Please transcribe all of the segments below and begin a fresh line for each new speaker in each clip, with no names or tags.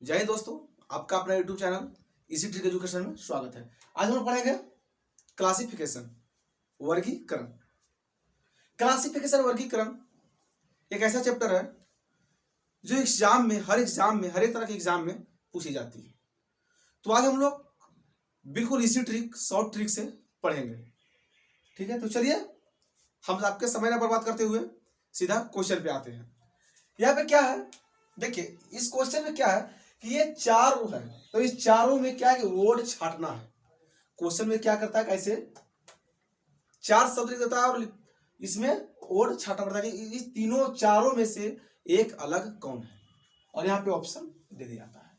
जय हिंद दोस्तों, आपका अपना YouTube channel easy trick education में स्वागत है। आज हम लोग पढ़ेंगे क्लासिफिकेशन, वर्गीकरण। क्लासिफिकेशन वर्गीकरण एक ऐसा चैप्टर है जो हर एक तरह के एग्जाम में पूछी जाती है। तो आज हम लोग बिल्कुल इसी ट्रिक, शॉर्ट ट्रिक से पढ़ेंगे। ठीक है, तो चलिए हम आपके समय न बर्बाद करते हुए सीधा क्वेश्चन पे आते हैं। यहाँ पे क्या है, देखिए इस क्वेश्चन में क्या है कि ये चारों है, तो इस चारों में क्या है कि वर्ड छांटना है। क्वेश्चन में क्या करता है, कैसे चार शब्द लिख देता है और इसमें वर्ड छांटना पड़ता है कि इस तीनों चारों में से एक अलग कौन है, और यहाँ पे ऑप्शन दे दिया जाता है।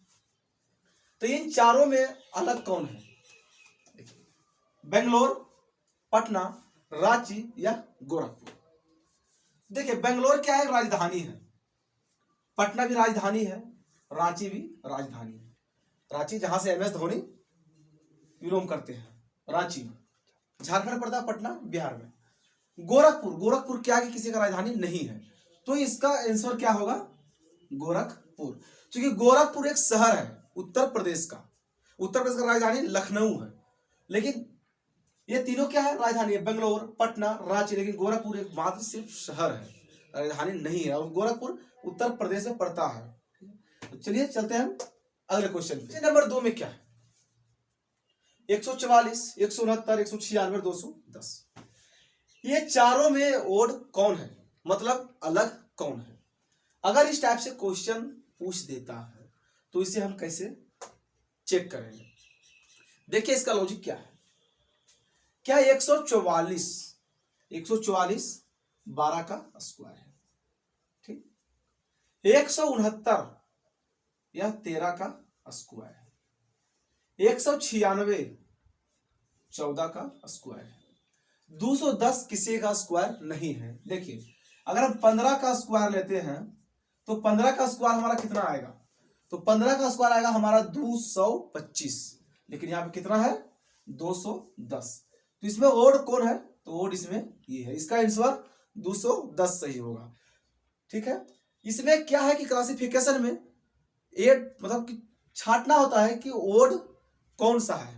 तो इन चारों में अलग कौन है, देखिए बेंगलोर, पटना, रांची या गोरखपुर। देखिए बेंगलोर क्या है, राजधानी है। पटना भी राजधानी है, रांची भी राजधानी है। रांची जहां से MS धोनी विलोम करते हैं, रांची में। झारखंड पड़ता है, पटना बिहार में। गोरखपुर क्या है, किसी का राजधानी नहीं है, तो इसका आंसर क्या होगा, गोरखपुर। क्योंकि गोरखपुर एक शहर है उत्तर प्रदेश का। उत्तर प्रदेश का राजधानी लखनऊ है, लेकिन ये तीनों क्या है, राजधानी है, बेंगलोर, पटना, रांची। लेकिन गोरखपुर एक मात्र सिर्फ शहर है, राजधानी नहीं है, और गोरखपुर उत्तर प्रदेश में पड़ता है। तो चलिए चलते हैं अगले क्वेश्चन पे। नंबर 2 में क्या है, 144, 169, 196, 210। ये चारों में ओड कौन है, मतलब अलग कौन है। अगर इस टाइप से क्वेश्चन पूछ देता है तो इसे हम कैसे चेक करेंगे। देखिए इसका लॉजिक क्या है। क्या 144 12 का स्क्वायर है, ठीक। 169 यह 13 का स्क्वायर है। 196 14 का स्क्वायर है। 210 किसी का स्क्वायर नहीं है। देखिए अगर हम 15 का स्क्वायर लेते हैं तो 15 का स्क्वायर हमारा कितना आएगा, तो 15 का स्क्वायर आएगा हमारा 225। लेकिन यहाँ पे कितना है, 210। तो इसमें ओड कौन है, तो ओड इसमें ये है। इसका आंसर 210 सही होगा, ठीक है। इसमें क्या है कि क्लासिफिकेशन में मतलब कि छांटना होता है कि ओड कौन सा है।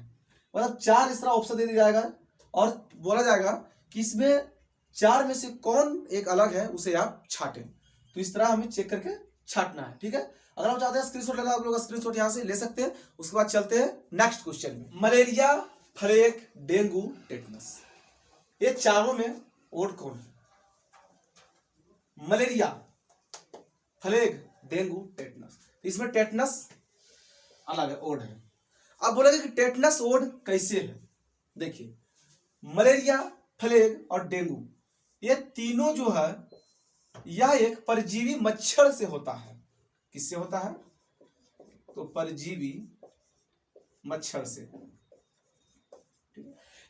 मतलब 4 इस तरह ऑप्शन दे दिया जाएगा और बोला जाएगा कि इसमें 4 में से कौन एक अलग है, उसे आप छांटें। तो इस तरह हमें चेक करके छांटना है, ठीक है। अगर आप चाहते हैं स्क्रीनशॉट लेना, आप लोग स्क्रीनशॉट यहां से ले सकते हैं। उसके बाद चलते हैं नेक्स्ट क्वेश्चन में। मलेरिया, प्लेग, डेंगू, टेटनस, ये चारों में ओड कौन है। Malaria, plague, dengue, tetanus. इसमें टेटनस अलग है, ओड है। अब बोलेंगे कि टेटनस ओड कैसे है। देखिए मलेरिया, प्लेग और डेंगू, ये तीनों जो है यह एक परजीवी मच्छर से होता है। किससे होता है, तो परजीवी मच्छर से।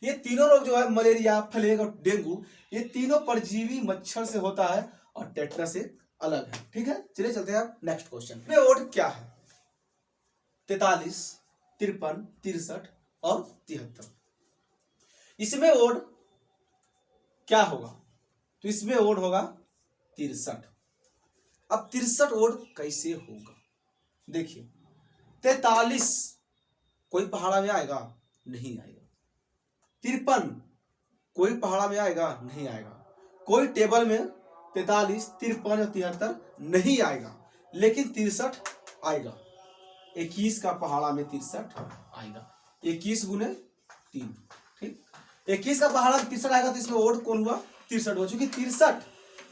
ये तीनों रोग जो है मलेरिया, प्लेग और डेंगू, ये तीनों परजीवी मच्छर से होता है, और टेटनस एक अलग है, ठीक है। चलिए चलते हैं नेक्स्ट क्वेश्चन में। ओड क्या है, 43, 53, 63 और 73। इसमें ओड क्या होगा, तो इसमें ओड होगा 63। अब 63 ओड कैसे होगा, देखिए 43 कोई पहाड़ा में आएगा, नहीं आएगा। 53 कोई पहाड़ा में आएगा, नहीं आएगा। कोई टेबल में 43, 53 और 73 नहीं आएगा, लेकिन 63 आएगा। 21 का पहाड़ा में 63 आएगा। 21 गुने 3, ठीक। 21 का पहाड़ा 63 आएगा, तो इसमें ओड कौन हुआ, 63 हुआ। चूंकि 63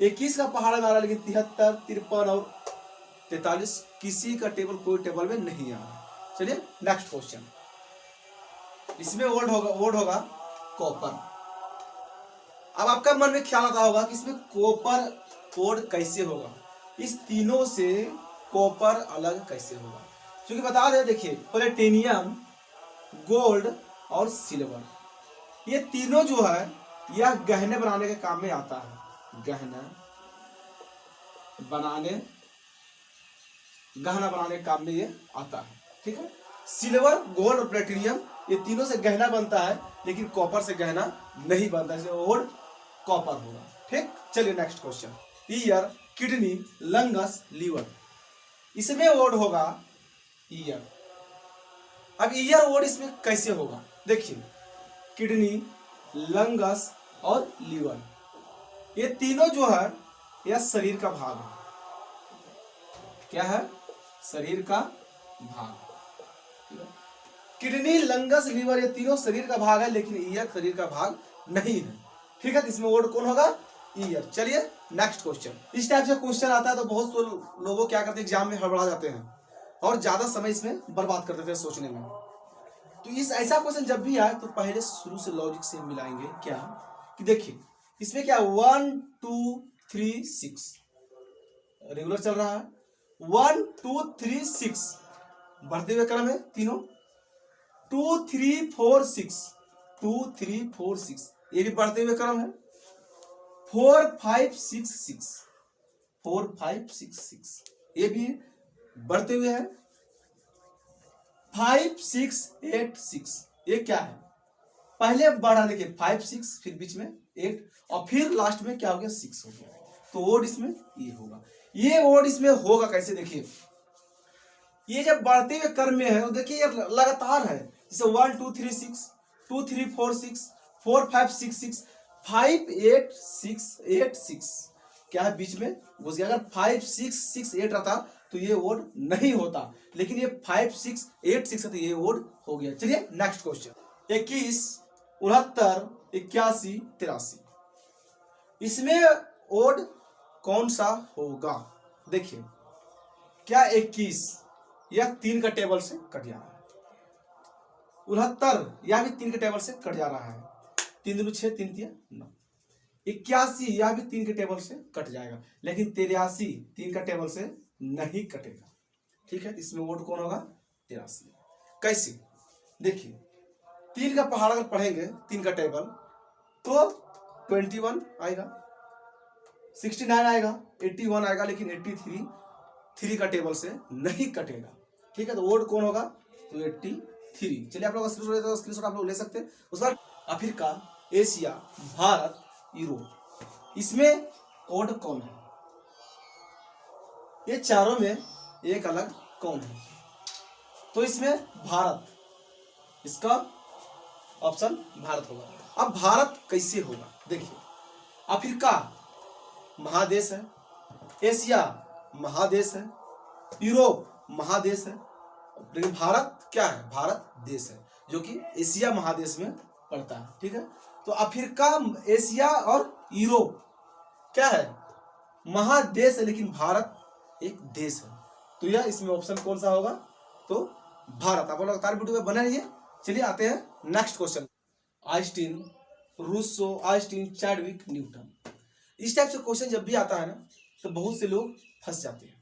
21 का पहाड़ा में आ रहा है, लेकिन 73, 53 और 43 किसी का टेबल, कोई टेबल में नहीं आ रहा। चलिए नेक्स्ट क्वेश्चन। इसमें ओड होगा कॉपर। अब आपका मन में ख्याल आता होगा कि इसमें कॉपर ओड कैसे होगा, इस तीनों से कॉपर अलग कैसे होगा। क्योंकि बता दें, देखिए प्लेटिनियम, गोल्ड और सिल्वर, ये तीनों जो है यह गहने बनाने के काम में आता है। गहना बनाने के काम में ये आता है, ठीक है। सिल्वर, गोल्ड और प्लेटिनियम, ये तीनों से गहना बनता है, लेकिन कॉपर से गहना नहीं बनता, इसलिए ओड कॉपर होगा, ठीक। चलिए next question. Ear, kidney, lungs, liver, इसमें ओड होगा ईयर। अब ईयर वर्ड इसमें कैसे होगा देखिए, किडनी, लंगस और लीवर, ये तीनों जो है यह शरीर का भाग है। क्या है? शरीर का भाग। किडनी, लंगस, लीवर ये तीनों शरीर का भाग है, लेकिन ईयर शरीर का भाग नहीं है। ठीक है, इसमें वर्ड कौन होगा? ईयर। चलिए नेक्स्ट क्वेश्चन। इस टाइप से क्वेश्चन आता है तो बहुत से लोगों क्या करते हैं, एग्जाम में हड़बड़ा जाते हैं और ज्यादा समय इसमें बर्बाद कर देते हैं सोचने में। तो इस ऐसा क्वेश्चन जब भी आए तो पहले शुरू से लॉजिक से मिलाएंगे। क्या कि देखिए इसमें क्या 1 2 3 6 रेगुलर चल रहा है, 1 2 3 6 बढ़ते हुए क्रम है तीनों, 2 3 4 6 2 3 4 6 ये भी बढ़ते हुए क्रम है, 4 5 6 6 4 5 6 6 ये भी बढ़ते हुए है, 5 6 8 6 ये क्या है? पहले बढ़ा देखिए 5 6 फिर बीच में 8 और फिर लास्ट में क्या हो गया 6 हो गया। तो वर्ड इसमें ये होगा। ये वर्ड इसमें होगा कैसे देखिए, ये जब बढ़ते हुए क्रम में है तो देखिए ये लगातार है, जैसे 1 2 3 6 2 3 4 6 4 5 6 6 5 8 6 8 6 क्या है बीच में घुस गया। अगर 5 6 6 8 रहता तो ये वर्ड नहीं होता, लेकिन ये 5 6 8 6 है तो ये वर्ड हो गया। चलिए नेक्स्ट क्वेश्चन। 21 69 81 83 इसमें वर्ड कौन सा होगा? देखिए क्या 21 यह 3 का टेबल से कट जा रहा है, 69 यह भी 3 के टेबल से कट जा रहा है, 3 दूनी 6 3 तिया 9, 81 यह भी 3 के टेबल से कट जाएगा, लेकिन 83 3 का टेबल से नहीं कटेगा। ठीक है, इसमें वर्ड कौन होगा? 83। कैसे देखिए 3 का पहाड़ अगर पढ़ेंगे 3 का टेबल तो 21 आएगा, 69 आएगा, 81 आएगा, लेकिन 83 3 का टेबल से नहीं कटेगा। ठीक है, तो वर्ड कौन होगा? तो 83। चलिए आप लोग स्क्रीनशॉट आप लोग ले सकते हैं। उस बार अफ्रीका, एशिया, भारत, यूरोप इसमें वर्ड कौन है? ये चारों में एक अलग कौन है? तो इसमें भारत, इसका ऑप्शन भारत होगा। अब भारत कैसे होगा देखिए, अफ्रीका महादेश है, एशिया महादेश है, यूरोप महादेश है, लेकिन भारत क्या है? भारत देश है जो कि एशिया महादेश में पड़ता है। ठीक है, तो अफ्रीका, एशिया और यूरोप क्या है? महादेश है, लेकिन भारत एक देश है। तो यह इसमें ऑप्शन कौन सा होगा? तो भारत। आप लोग लगातार वीडियो में बने रहिए। चलिए आते हैं next question. Einstein, Rousseau, Einstein, Chadwick, Newton इस टाइप से क्वेश्चन जब भी आता है ना तो बहुत से लोग फंस जाते हैं,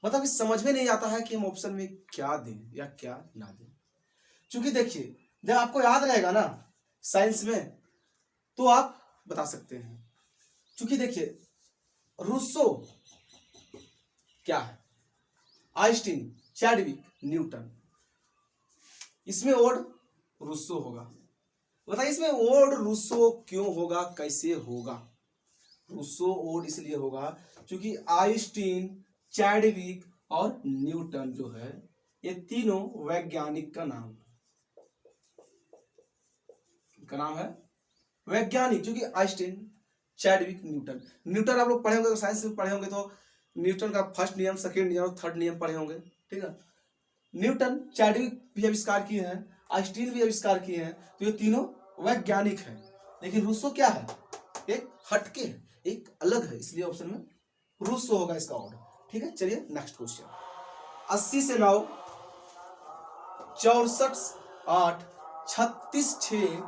मतलब इस समझ में नहीं आता है कि हम ऑप्शन में क्या दें या क्या ना दें। क्योंकि देखिए जब आपको याद रहेगा ना साइंस में तो आप बता सकते हैं। क्योंकि देखिए रूसो क्या है, आइंस्टीन, चैडविक, न्यूटन इसमें वर्ड रूसो होगा। बताइए इसमें वर्ड रूसो क्यों होगा, कैसे होगा? रूसो वर्ड इसलिए होगा क्योंकि आइंस्टीन, चैडविक और न्यूटन जो है ये तीनों वैज्ञानिक का नाम है वैज्ञानिक, क्योंकि आइंस्टीन, चैडविक, न्यूटन। न्यूटन आप लोग पढ़े होंगे तो साइंस में पढ़े होंगे तो न्यूटन का फर्स्ट नियम, सेकेंड नियम और थर्ड नियम पढ़े होंगे। ठीक है, न्यूटन, चैडविक भी आविष्कार किए हैं, आइंस्टीन भी आविष्कार किए हैं, तो ये तीनों वैज्ञानिक हैं। लेकिन रूसो क्या है? एक हटके है, एक अलग है, इसलिए ऑप्शन में रूसो होगा इसका ऑर्डर। ठीक है, चलिए नेक्स्ट क्वेश्चन। 80 से 9, 64 8, 36 6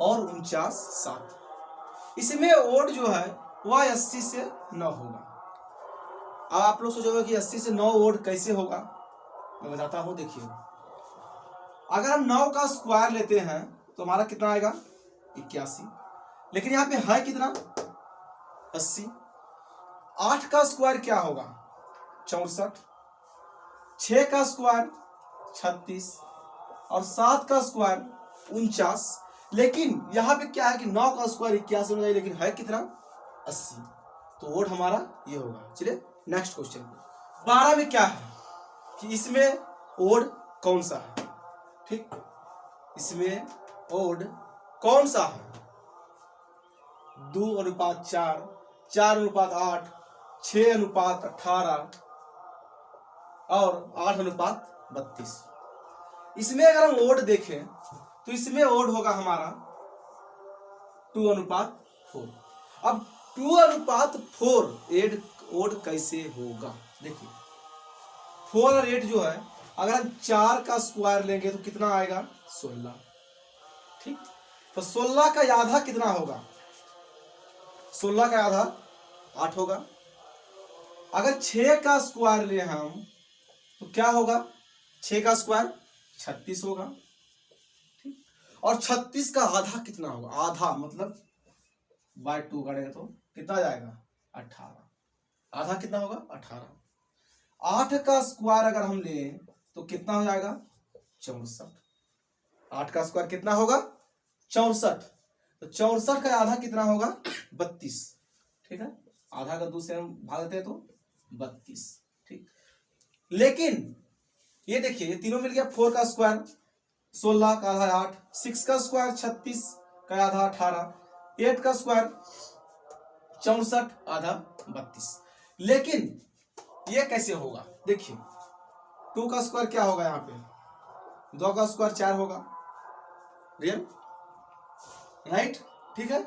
और 49 7 इसमें वर्ड जो है वह 80 से 9 होगा। अब आप लोग सोचोगे कि 80 से 9 वर्ड कैसे होगा, मैं बताता हूं। देखिए अगर हम 9 का स्क्वायर लेते हैं तो हमारा कितना आएगा? 81, लेकिन यहाँ पे है कितना? 80। 8 का स्क्वायर क्या होगा? 64। 6 का स्क्वायर 36 और 7 का स्क्वायर 49। लेकिन यहाँ पे क्या है कि 9 का स्क्वायर 81 हो जाए, लेकिन है कितना? 80। तो वर्ड हमारा ये होगा। चलिए नेक्स्ट क्वेश्चन। 12 में क्या है कि इसमें ओड कौन सा है, ठीक, इसमें ओड कौन सा है, 2:4, 4:8, 6:18 और 8:32। इसमें अगर हम ओड देखें तो इसमें ओड होगा हमारा 2:4। अब 2:4 ओड कैसे होगा, देखिए 4 और 8 जो है, अगर हम 4 का स्क्वायर लेंगे तो कितना आएगा, 16, ठीक। तो 16 का आधा कितना होगा, 16 का आधा 8 होगा। अगर 6 का स्क्वायर ले हम तो क्या होगा, 6 का स्क्वायर 36 होगा, ठीक। और 36 का आधा कितना होगा, आधा मतलब बाय 2 करेंगे तो कितना जाएगा, 18। आधा कितना होगा, 18। 8 का स्क्वायर अगर हम लें तो कितना हो जाएगा, 64। 8 का स्क्वायर कितना होगा, 64। तो 64 का आधा कितना होगा, 32, ठीक है। आधा का 2 से हम भाग देते हैं तो 32, ठीक। लेकिन ये देखिए ये तीनों मिल गया, 4 का स्क्वायर 16 का आधा 8, 6 का स्क्वायर 36 का आधा 18, 8 का स्क्वायर 64 आधा 32। लेकिन ये कैसे होगा, देखिए 2 का स्क्वायर क्या होगा, यहाँ पे 2 का स्क्वायर 4 होगा, रियल, राइट, ठीक है।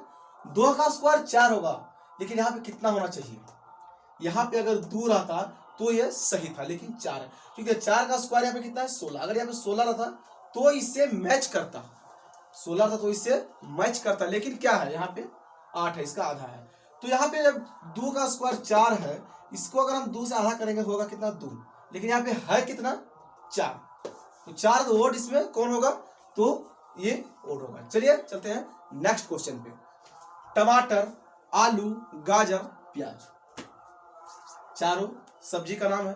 2 का स्क्वायर 4 होगा, लेकिन यहाँ पे कितना होना चाहिए, यहाँ पे अगर 2 रहता तो ये सही था, लेकिन 4 है, क्योंकि 4 का स्क्वायर यहाँ पे कितना है, 16। अगर यहाँ पे 16 रहता तो इससे मैच करता, 16 था तो इससे मैच करता, लेकिन क्या है यहाँ पे 8 है, इसका आधा है। तो यहाँ पे जब 2 का स्क्वायर 4 है, इसको अगर हम 2 से आधा करेंगे होगा कितना, 2, लेकिन यहाँ पे है कितना, 4। तो 4 ओड इसमें कौन होगा, तो ये ओड होगा। चलिए चलते हैं नेक्स्ट क्वेश्चन पे। टमाटर, आलू, गाजर, प्याज, चारों सब्जी का नाम है,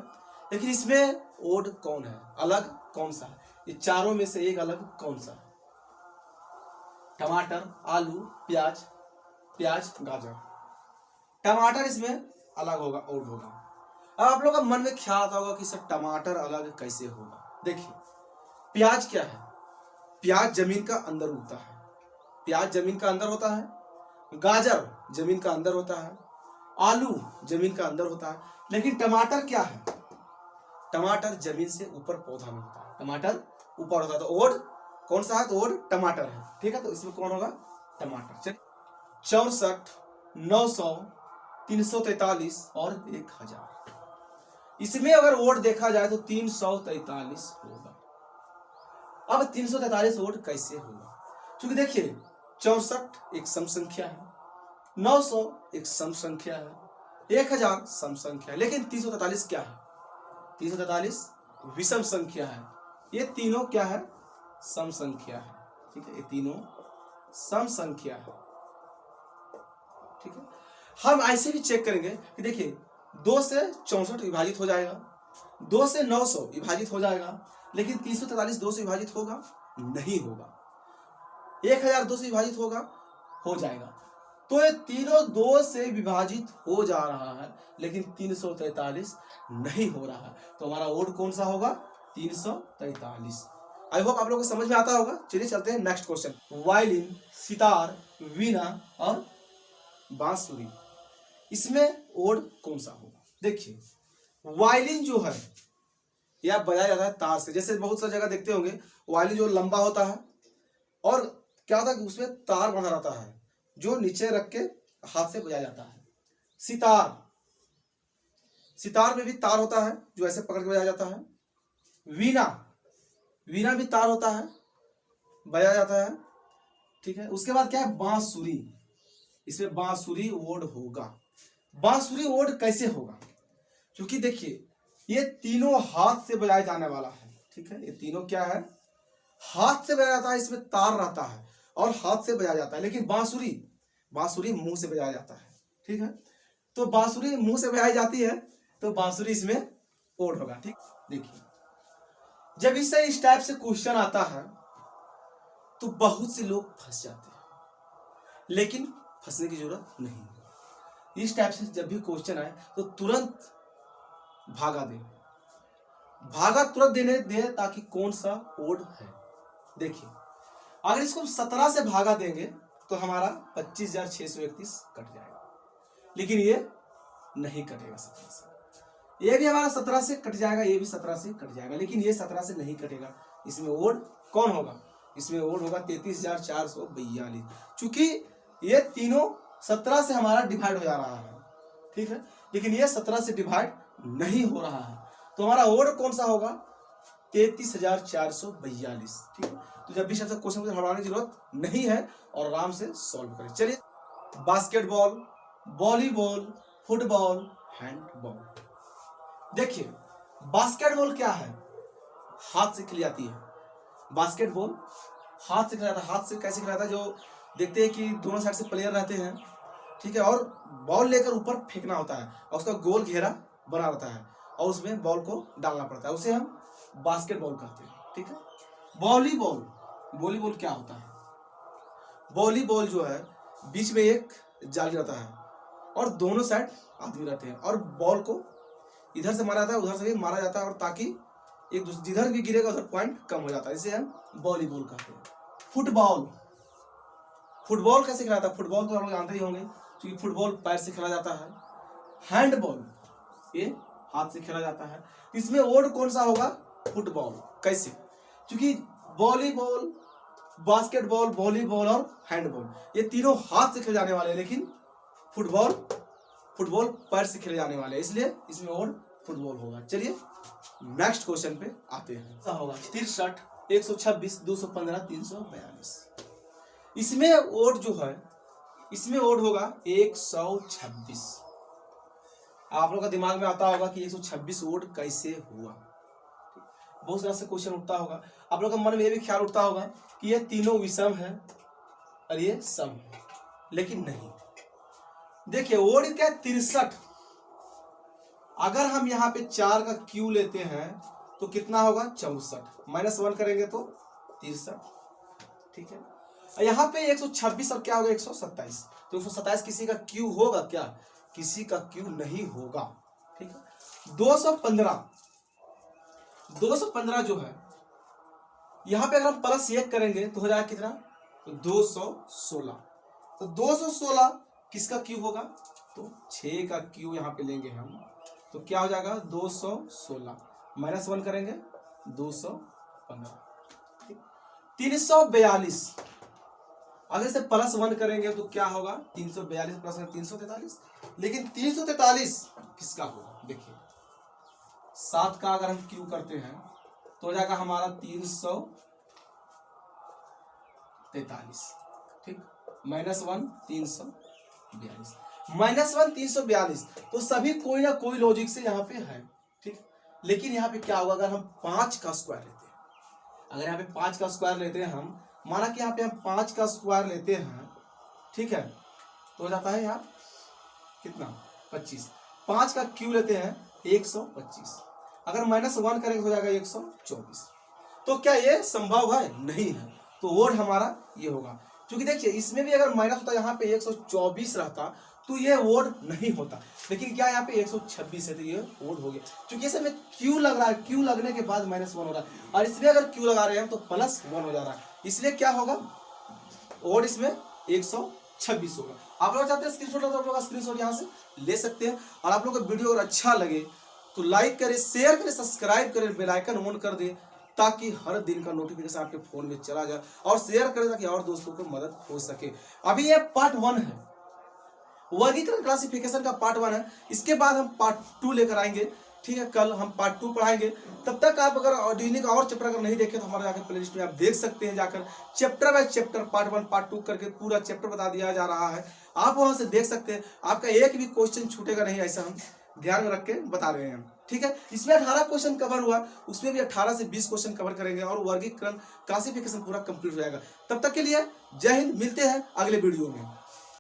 लेकिन इसमें ओड कौन है, अलग कौन सा है, ये चारों में से एक अलग कौन सा है। टमाटर, आलू, प्याज, प्याज, गाजर। टमाटर इसमें अलग होगा, ओड होगा। अब आप लोगों का मन में ख्याल आता होगा कि सर टमाटर अलग कैसे होगा। देखिए प्याज क्या है, प्याज जमीन का अंदर उगता है, प्याज जमीन का अंदर होता है, गाजर जमीन का अंदर होता है, आलू जमीन का अंदर होता है, लेकिन टमाटर क्या है, टमाटर जमीन से ऊपर पौधा में होता है, टमाटर ऊपर होता है। तो ओड कौन सा है, तो ओड टमाटर है, ठीक है। तो इसमें कौन होगा, टमाटर। चलिए 64, 900, 343 और 1000। इसमें अगर ओड देखा जाए तो 343 होगा। अब 343 ओड कैसे होगा, क्योंकि देखिए 64 एक सम संख्या है, 900 एक सम संख्या है, 1000 सम संख्या है, लेकिन 343 क्या है, 343 विषम संख्या है। ये तीनों क्या है, सम संख्या है, ठीक है। ये तीनों सम संख्या है, ठीक है। हम ऐसे भी चेक करेंगे कि देखिए 2 से 64 विभाजित हो जाएगा, 2 से 900 विभाजित हो जाएगा, लेकिन 343 2 से विभाजित होगा, नहीं होगा। 1000 2 से विभाजित होगा, हो जाएगा। तो ये तीनों 2 से विभाजित हो जा रहा है, लेकिन 343 नहीं हो रहा है। तो हमारा ओड कौन सा होगा, 343। आई होप आप लोगों को समझ में आता होगा। चलिए चलते हैं नेक्स्ट क्वेश्चन। वायलिन, सितार, वीणा और बांसुरी, इसमें ओड कौन सा होगा। देखिए वायलिन जो है यह बजाया जाता है तार से, जैसे बहुत सारी जगह देखते होंगे वायलिन जो लंबा होता है और क्या होता है कि उसमें तार बंधा रहता है जो नीचे रख के हाथ से बजाया जाता है। सितार, सितार में भी तार होता है जो ऐसे पकड़ के बजाया जाता है। वीणा, वीणा भी तार होता है, बजाया जाता है, ठीक है। उसके बाद क्या है, बांसुरी, इसमें बांसुरी ओड होगा। बांसुरी ओड कैसे होगा, क्योंकि देखिए ये तीनों हाथ से बजाया जाने वाला है, ठीक है। ये तीनों क्या है, हाथ से बजाया जाता है, इसमें तार रहता है और हाथ से बजाया जाता है। लेकिन बांसुरी, बांसुरी मुंह से बजाया जाता है, ठीक है। तो बांसुरी मुंह से बजाई जाती है तो बांसुरी इसमें ओड होगा, ठीक। देखिए जब इससे इस टाइप से क्वेश्चन आता है तो बहुत से लोग फंस जाते हैं, लेकिन फंसने की जरूरत नहीं। इस टाइप से जब भी क्वेश्चन आए तो तुरंत भागा दे, भागा तुरंत देने दे ताकि कौन सा ओड है। देखिए अगर इसको 17 से भागा देंगे तो हमारा 25,631 कट जाएगा, लेकिन ये नहीं कटेगा 17 से। ये भी हमारा 17 से कट जाएगा, ये भी 17 से कट जाएगा, लेकिन ये 17 से नहीं कटेगा। इसमें ओड कौन होगा? इसमें ओड होगा 33,442, चूंकि ये तीनों 17 से हमारा डिवाइड हो जा रहा है, ठीक है, लेकिन ये 17 से डिवाइड नहीं हो रहा है, तो हमारा ओड कौन सा होगा? 33,442, ठीक है। तो जब भी सबसे क्वेश्चन को हटाने की जरूरत नहीं है और आराम से सॉल्व करें। चलिए, बास्केटबॉल, वॉलीबॉल, फुटबॉल, हैंडबॉल। देखिए बास्केटबॉल क्या है? हाथ से खेली जाती है। बास्केटबॉल हाथ से खेला जाता है। हाथ से कैसे खेला जाता है? जो देखते हैं कि दोनों साइड से प्लेयर रहते हैं, ठीक है, और बॉल लेकर ऊपर फेंकना होता है और उसका गोल घेरा बना रहता है और उसमें बॉल को डालना पड़ता है, उसे हम बास्केटबॉल कहते हैं, ठीक है। वॉलीबॉल, वॉलीबॉल क्या होता है? वॉलीबॉल जो है बीच में एक जाली रहता है और दोनों साइड आदमी रहते हैं और बॉल को इधर से मारा जाता है, उधर से भी मारा जाता है, और ताकि एक दूसरे जिधर भी गिरेगा उधर पॉइंट कम हो जाता है, इसे हम वॉलीबॉल कहते हैं। फुटबॉल, फुटबॉल कैसे खेला जाता है? फुटबॉल तो आप लोग जानते ही होंगे, क्योंकि फुटबॉल पैर से खेला जाता है। हैंडबॉल ये हाथ से खेला जाता है। इसमें ओड कौन सा होगा? फुटबॉल। कैसे? क्योंकि वॉलीबॉल, बास्केटबॉल, वॉलीबॉल और हैंडबॉल ये तीनों हाथ से खेले जाने वाले हैं, लेकिन फुटबॉल पैर से खेले जाने वाले हैं, इसलिए इसमें ओड फुटबॉल होगा। चलिए नेक्स्ट क्वेश्चन पे आते हैं। क्या होगा? 63, 126, 215, 342। इसमें ओड जो है, इसमें ओड होगा 126। आप लोग का दिमाग में आता होगा कि 126 ओड कैसे हुआ? बहुत सारा से क्वेश्चन उठता होगा। आप लोग का मन में ये भी ख्याल उठता होगा कि ये तीनों विषम है और ये सम है, लेकिन नहीं। देखिए ओड क्या? 63। अगर हम यहाँ पे 4 का क्यू लेते हैं तो कितना होगा? 64, -1 करेंगे तो 63, ठीक है। यहाँ पे 126 और क्या होगा? 127। तो 127 किसी का क्यू होगा क्या? किसी का क्यू नहीं होगा, ठीक है। 215 जो है, यहाँ पे अगर हम +1 करेंगे तो हो जाएगा कितना? तो 216। तो 216 किसका क्यू होगा? तो 6 का क्यू यहाँ पे लेंगे हम, तो क्या हो जाएगा? 216 -1 करेंगे 215। 342 अगर से +1 करेंगे तो क्या होगा? 342 प्लस 343, लेकिन 343 किसका होगा? देखिए 7 का अगर हम क्यू करते हैं तो हो जाएगा हमारा 343, ठीक, -1 342, -1 342। तो सभी कोई ना कोई लॉजिक से यहाँ पे है, ठीक। लेकिन यहाँ पे क्या होगा? अगर हम 5 का स्क्वायर लेते हैं, अगर यहाँ पे 5 का स्क्वायर लेते हैं हम, माना कि यहाँ पे हम 5 का स्क्वायर लेते हैं, ठीक है, तो हो जाता है यहाँ कितना? 25। 5 का क्यू लेते हैं 125, अगर -1 करेंगे हो जाएगा 124। तो क्या ये संभव है? नहीं है। तो ओड हमारा ये होगा, क्योंकि देखिए इसमें भी अगर माइनस होता यहाँ पे 124 रहता तो ये ओड नहीं होता, लेकिन क्या यहाँ पे 126 है तो ये ओड हो गया, क्योंकि इसमें क्यू लग रहा है, क्यू लगने के बाद -1 हो रहा है, और इसमें अगर क्यू लगा रहे हैं तो +1 हो जा रहा है, इसलिए क्या होगा? ओड इसमें 126 होगा। आप लोग चाहते हैं स्क्रीनशॉट, तो आप लोग स्क्रीनशॉट यहाँ से ले सकते हैं। और आप लोग को वीडियो अगर अच्छा लगे तो लाइक करें, शेयर करें, सब्सक्राइब करें, बेल आइकन ऑन कर दें, ताकि हर दिन का नोटिफिकेशन आपके फोन में चला जाए, और शेयर करें ताकि और दोस्तों को मदद हो सके। अभी ये पार्ट 1 है, वर्गीकरण क्लासिफिकेशन का पार्ट 1 है। इसके बाद हम पार्ट 2 लेकर आएंगे, ठीक है। कल हम पार्ट 2 पढ़ाएंगे। तब तक आप अगर ऑर्डिनरी का और चैप्टर अगर नहीं देखे तो हमारे जाकर प्लेलिस्ट में आप देख सकते हैं, जाकर chapter by chapter part 1 part 2 करके पूरा चैप्टर बता दिया जा रहा है, आप वहां से देख सकते हैं। आपका एक भी क्वेश्चन छूटेगा नहीं, ऐसा हम ध्यान में रख के बता रहे हैं, ठीक है। इसमें 18 क्वेश्चन कवर हुआ, उसमें भी 18 से 20 क्वेश्चन कवर करेंगे और वर्गीकरण क्लासिफिकेशन पूरा कंप्लीट हो जाएगा। तब तक के लिए जय हिंद, मिलते हैं अगले वीडियो में।